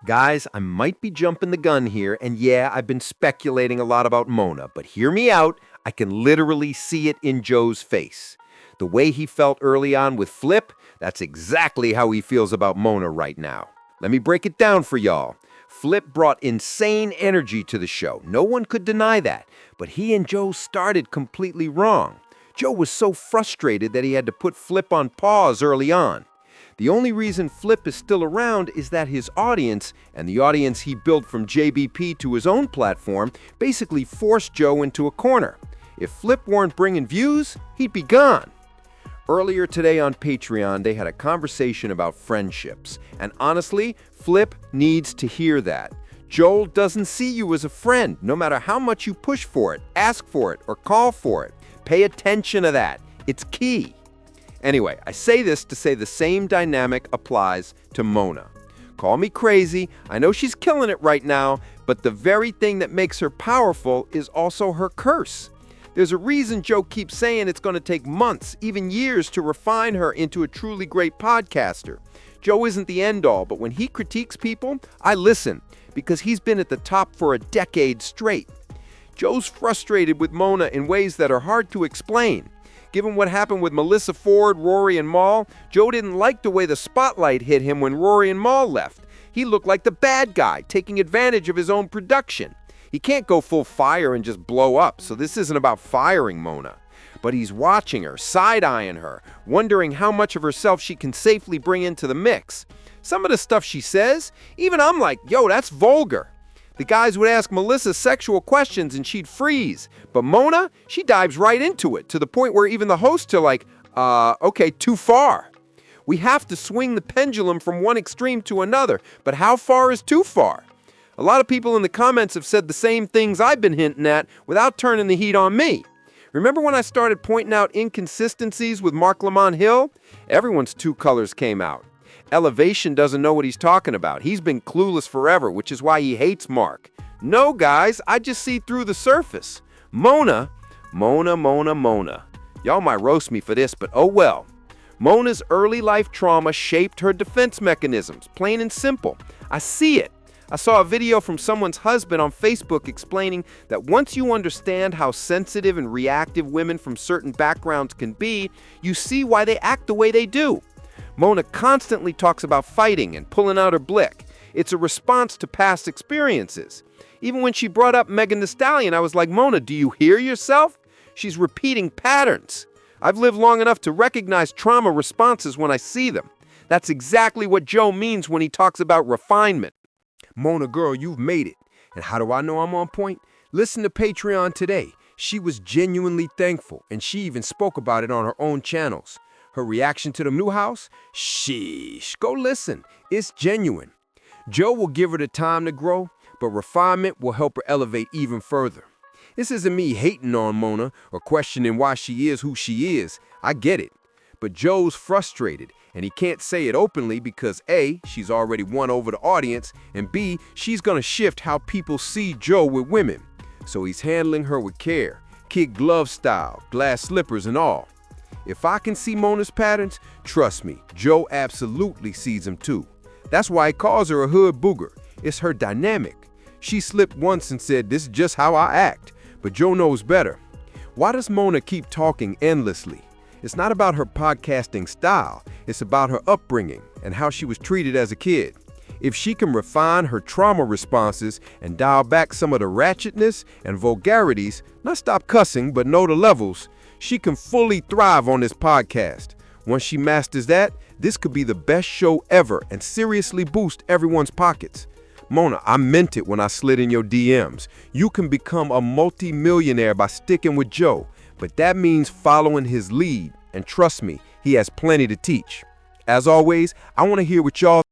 Guys, I might be jumping the gun here, and yeah, I've been speculating a lot about Mona, but hear me out, I can literally see it in Joe's face. The way he felt early on with Flip, that's exactly how he feels about Mona right now. Let me break it down for y'all. Flip brought insane energy to the show. No one could deny that. But he and Joe started completely wrong. Joe was so frustrated that he had to put Flip on pause early on. The only reason Flip is still around is that his audience, and the audience he built from JBP to his own platform, basically forced Joe into a corner. If Flip weren't bringing views, he'd be gone. Earlier today on Patreon, they had a conversation about friendships. And honestly, Flip needs to hear that. Joel doesn't see you as a friend, no matter how much you push for it, ask for it, or call for it. Pay attention to that. It's key. Anyway, I say this to say the same dynamic applies to Mona. Call me crazy, I know she's killing it right now, but the very thing that makes her powerful is also her curse. There's a reason Joe keeps saying it's going to take months, even years, to refine her into a truly great podcaster. Joe isn't the end-all, but when he critiques people, I listen, because he's been at the top for a decade straight. Joe's frustrated with Mona in ways that are hard to explain. Given what happened with Melissa Ford, Rory, and Mal, Joe didn't like the way the spotlight hit him when Rory and Mal left. He looked like the bad guy, taking advantage of his own production. He can't go full fire and just blow up, so this isn't about firing Mona. But he's watching her, side-eyeing her, wondering how much of herself she can safely bring into the mix. Some of the stuff she says, even I'm like, yo, that's vulgar. The guys would ask Melissa sexual questions and she'd freeze. But Mona, she dives right into it, to the point where even the hosts are like, okay, too far. We have to swing the pendulum from one extreme to another, but how far is too far? A lot of people in the comments have said the same things I've been hinting at without turning the heat on me. Remember when I started pointing out inconsistencies with Mark Lamont Hill? Everyone's two colors came out. Elevation doesn't know what he's talking about. He's been clueless forever, which is why he hates Mark. No, guys, I just see through the surface. Mona. Y'all might roast me for this, but oh well. Mona's early life trauma shaped her defense mechanisms, plain and simple. I see it. I saw a video from someone's husband on Facebook explaining that once you understand how sensitive and reactive women from certain backgrounds can be, you see why they act the way they do. Mona constantly talks about fighting and pulling out her blick. It's a response to past experiences. Even when she brought up Megan Thee Stallion, I was like, Mona, do you hear yourself? She's repeating patterns. I've lived long enough to recognize trauma responses when I see them. That's exactly what Joe means when he talks about refinement. Mona, girl, you've made it. And how do I know I'm on point? Listen to Patreon today. She was genuinely thankful, and she even spoke about it on her own channels. Her reaction to the new house? Sheesh, go listen. It's genuine. Joe will give her the time to grow, but refinement will help her elevate even further. This isn't me hating on Mona or questioning why she is who she is. I get it. But Joe's frustrated, and he can't say it openly because A, she's already won over the audience, and B, she's gonna shift how people see Joe with women. So he's handling her with care, kid glove style, glass slippers and all. If I can see Mona's patterns, trust me, Joe absolutely sees them too. That's why he calls her a hood booger. It's her dynamic. She slipped once and said, this is just how I act, but Joe knows better. Why does Mona keep talking endlessly? It's not about her podcasting style, it's about her upbringing and how she was treated as a kid. If she can refine her trauma responses and dial back some of the ratchetness and vulgarities, not stop cussing but know the levels, she can fully thrive on this podcast. Once she masters that, this could be the best show ever and seriously boost everyone's pockets. Mona, I meant it when I slid in your DMs. You can become a multi-millionaire by sticking with Joe, but that means following his lead. And trust me, he has plenty to teach. As always, I want to hear what y'all